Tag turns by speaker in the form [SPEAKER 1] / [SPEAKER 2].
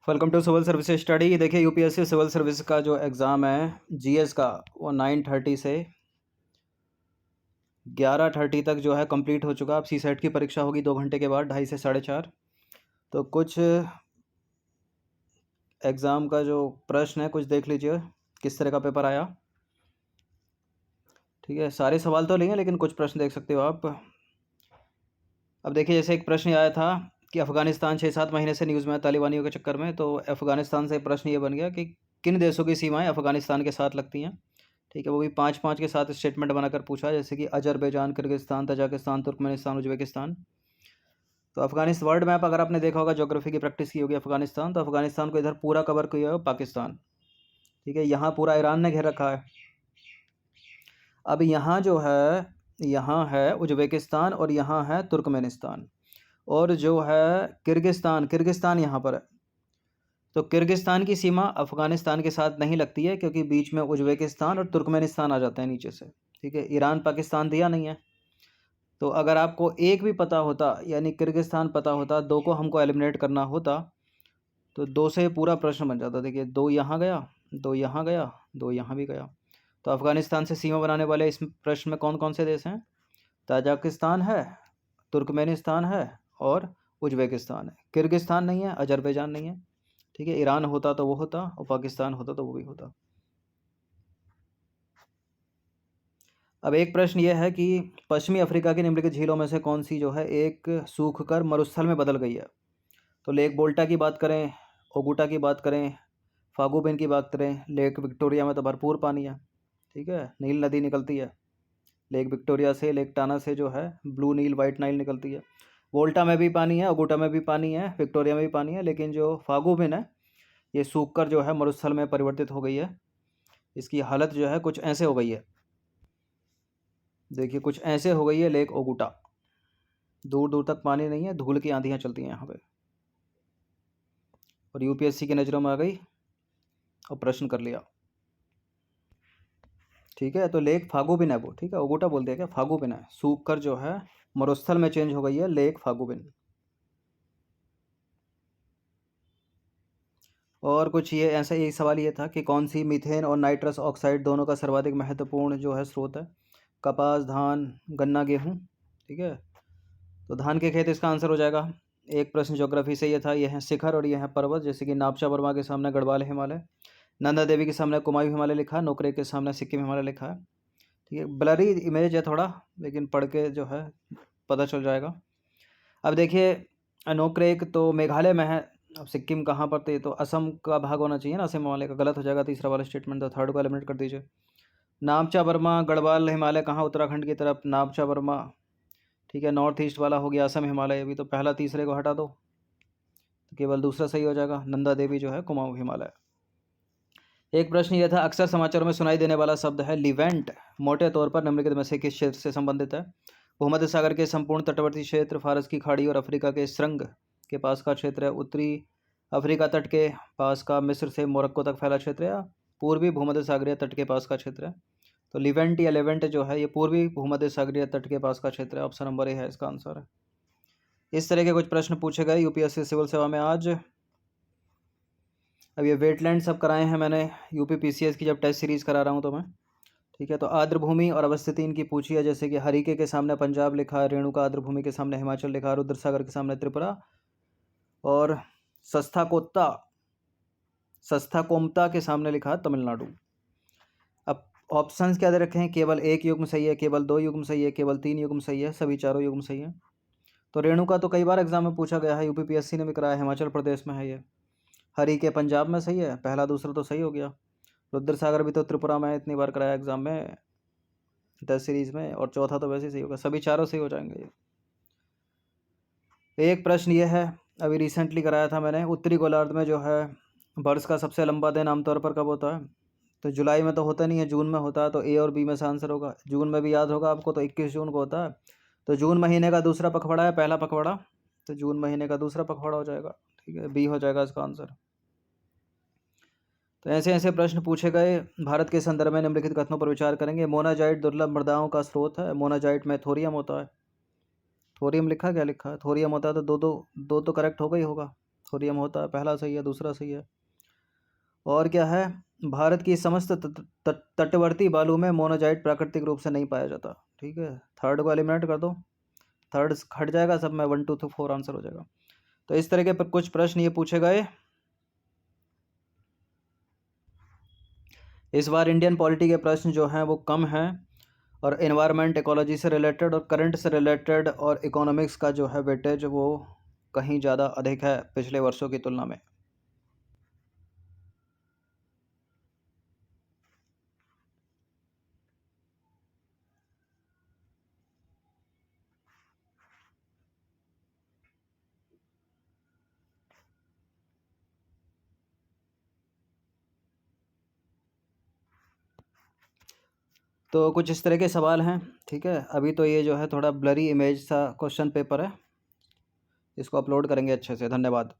[SPEAKER 1] Welcome to civil service study. देखिए UPSC civil service का जो एग्ज़ाम है जीएस का वो 9:30 से 11:30 तक जो है कंप्लीट हो चुका। अब सी सेट की परीक्षा होगी 2 घंटे के बाद 2:30 से 4:30। तो कुछ एग्ज़ाम का जो प्रश्न है कुछ देख लीजिए किस तरह का पेपर आया। ठीक है, सारे सवाल तो नहीं है लेकिन कुछ प्रश्न देख सकते हो आप। अब देखिए जैसे एक प्रश्न आया था कि अफ़गानिस्तान 6-7 महीने से न्यूज़ में तालिबानियों के चक्कर में। तो अफ़गानिस्तान से प्रश्न ये बन गया कि किन देशों की सीमाएं अफ़गानिस्तान के साथ लगती हैं। ठीक है, वो भी 5-5 के साथ स्टेटमेंट बनाकर पूछा, जैसे कि Azerbaijan, Kyrgyzstan, Tajikistan, Turkmenistan, Uzbekistan. तो अफ़गानिस्तान वर्ल्ड मैप अगर आपने देखा होगा, ज्योग्राफी की प्रैक्टिस की होगी अफ़गानिस्तान, तो अफ़गानिस्तान को इधर पूरा कवर किया है पाकिस्तान। ठीक है, यहाँ पूरा ईरान ने घेर रखा है। अब यहाँ है उज्बेकिस्तान और यहाँ है तुर्कमेनिस्तान, और जो है किर्गिस्तान यहाँ पर है। तो किर्गिस्तान की सीमा अफ़गानिस्तान के साथ नहीं लगती है क्योंकि बीच में उज्बेकिस्तान और तुर्कमेनिस्तान आ जाते हैं नीचे से। ठीक है, ईरान पाकिस्तान दिया नहीं है। तो अगर आपको एक भी पता होता, यानी किर्गिस्तान पता होता, 2 को हमको एलिमिनेट करना होता, तो 2 से पूरा प्रश्न बन जाता। देखिए 2 यहाँ गया, 2 यहाँ गया, 2 यहाँ भी गया। तो अफ़गानिस्तान से सीमा बनाने वाले इस प्रश्न में कौन कौन से देश हैं? ताजिकिस्तान है, तुर्कमेनिस्तान है और उज्बेकिस्तान है। किर्गिस्तान नहीं है, अजरबैजान नहीं है। ठीक है, ईरान होता तो वो होता और पाकिस्तान होता तो वो भी होता। अब एक प्रश्न ये है कि पश्चिमी अफ्रीका की निम्नलिखित झीलों में से कौन सी जो है एक सूखकर मरुस्थल में बदल गई है? तो लेक बोल्टा की बात करें, ओगुटा की बात करें, फागुबिन की बात करें, लेक विक्टोरिया में तो भरपूर पानी है। ठीक है, नील नदी निकलती है लेक विक्टोरिया से, लेक टाना से जो है ब्लू नील वाइट नाइल निकलती है। वोल्टा में भी पानी है, ओगुटा में भी पानी है, विक्टोरिया में भी पानी है, लेकिन जो फागुबिन है ये सूखकर जो है मरुस्थल में परिवर्तित हो गई है। इसकी हालत जो है कुछ ऐसे हो गई है। देखिए कुछ ऐसे हो गई है लेक ओगुटा। दूर दूर तक पानी नहीं है, धूल की आंधियाँ चलती हैं यहाँ पे, और यूपीएससी की नज़रों में आ गई और प्रश्न कर लिया। ठीक है, तो लेक फागुबिन है वो। ठीक है, ओगुटा बोल दिया क्या, फागुबिन है। सूख कर जो है मरुस्थल में चेंज हो गई है लेक फागुबिन। और कुछ ये ऐसा एक सवाल ये था कि कौन सी मीथेन और नाइट्रस ऑक्साइड दोनों का सर्वाधिक महत्वपूर्ण जो है स्रोत है? कपास, धान, गन्ना, गेहूँ। ठीक है, तो धान के खेत इसका आंसर हो जाएगा। एक प्रश्न ज्योग्राफी से ये था, ये है शिखर और ये है पर्वत, जैसे कि नापचा वर्मा के सामने गढ़वाल हिमालय, नंदा देवी के सामने कुमायूं हिमालय लिखा है, नोकरे के सामने सिक्किम हिमालय लिखा है। ठीक है, ब्लरी इमेज है थोड़ा, लेकिन पढ़ के जो है पता चल जाएगा। अब देखिए नोकरेक तो मेघालय में है, अब सिक्किम कहाँ पर थे, तो असम का भाग होना चाहिए ना, असम वाले का गलत हो जाएगा तीसरा वाला स्टेटमेंट, तो थर्ड को एलिमिनेट कर दीजिए। नामचा वर्मा गढ़वाल हिमालय कहाँ, उत्तराखंड की तरफ नामचा वर्मा। ठीक है, नॉर्थ ईस्ट वाला हो गया असम हिमालय, अभी तो पहला तीसरे को हटा दो तो केवल दूसरा सही हो जाएगा, नंदा देवी जो है कुमाऊं हिमालय। एक प्रश्न यह था, अक्सर समाचारों में सुनाई देने वाला शब्द है लिवेंट, मोटे तौर पर निम्नलिखित में से किस क्षेत्र से संबंधित है? भूमध्य सागर के संपूर्ण तटवर्ती क्षेत्र, फारस की खाड़ी और अफ्रीका के श्रृंग के पास का क्षेत्र है, उत्तरी अफ्रीका तट के पास का मिस्र से मोरक्को तक फैला क्षेत्र है, या पूर्वी भूमध्य सागरीय तट के पास का क्षेत्र है? तो लिवेंट या लेवेंट जो है ये पूर्वी भूमध्य सागरीय तट के पास का क्षेत्र है। ऑप्शन नंबर ए है इसका आंसर है। इस तरह के कुछ प्रश्न पूछे गए यूपीएससी सिविल सेवा में आज। अब ये वेटलैंड सब कराए हैं मैंने यूपी पीसीएस की जब टेस्ट सीरीज़ करा रहा हूँ तो मैं। ठीक है, तो आर्द्रभूमि और अवस्थिति इनकी पूछी है, जैसे कि हरिके के सामने पंजाब लिखा है, रेणुका आर्द्रभूमि के सामने हिमाचल लिखा है, रुद्रसागर के सामने त्रिपुरा, और सस्ताकोमता के सामने लिखा है तमिलनाडु। अब ऑप्शंस क्या दे रखे हैं? केवल एक युग्म सही है, केवल 2 युग्म सही है, केवल 3 युग्म सही है, सभी चारों युग्म सही है। तो रेणुका तो कई बार एग्जाम में पूछा गया है, यूपीपीएससी ने भी कराया, हिमाचल प्रदेश में है ये। हरी के पंजाब में सही है, पहला दूसरा तो सही हो गया। रुद्रसागर भी तो त्रिपुरा में इतनी बार कराया एग्जाम में टेस्ट सीरीज में, और चौथा तो वैसे ही सही होगा, सभी चारों सही हो जाएंगे ये। एक प्रश्न ये है, अभी रिसेंटली कराया था मैंने, उत्तरी गोलार्ध में जो है वर्ष का सबसे लंबा दिन आमतौर पर कब होता है? तो जुलाई में तो होता नहीं है, जून में होता है, तो ए और बी में से आंसर होगा। जून में भी याद होगा आपको, तो 21 जून को होता है। तो जून महीने का दूसरा पखवाड़ा है, पहला पखवाड़ा, तो जून महीने का दूसरा पखवाड़ा हो जाएगा। ठीक है, बी हो जाएगा इसका आंसर। तो ऐसे ऐसे प्रश्न पूछे गए। भारत के संदर्भ में निम्नलिखित कथनों पर विचार करेंगे। मोनाजाइट दुर्लभ मृदाओं का स्रोत है, मोनाजाइट में थोरियम होता है। थोरियम लिखा, क्या लिखा है? थोरियम होता है, तो दो तो करेक्ट होगा ही होगा। थोरियम होता है। पहला सही है, दूसरा सही है। और क्या है, भारत की समस्त तटवर्ती बालू में मोनोजाइट प्राकृतिक रूप से नहीं पाया जाता। ठीक है, थर्ड को एलिमिनेट कर दो, थर्ड हट जाएगा, सब में 1 2 3 4 आंसर हो जाएगा। तो इस तरह के कुछ प्रश्न ये पूछे गए। इस बार इंडियन पॉलिटी के प्रश्न जो हैं वो कम हैं, और एनवायरनमेंट इकोलॉजी से रिलेटेड और करंट से रिलेटेड और इकोनॉमिक्स का जो है वेटेज वो कहीं ज़्यादा अधिक है पिछले वर्षों की तुलना में। तो कुछ इस तरह के सवाल हैं। ठीक है, अभी तो ये जो है थोड़ा ब्लरी इमेज सा क्वेश्चन पेपर है, इसको अपलोड करेंगे अच्छे से। धन्यवाद।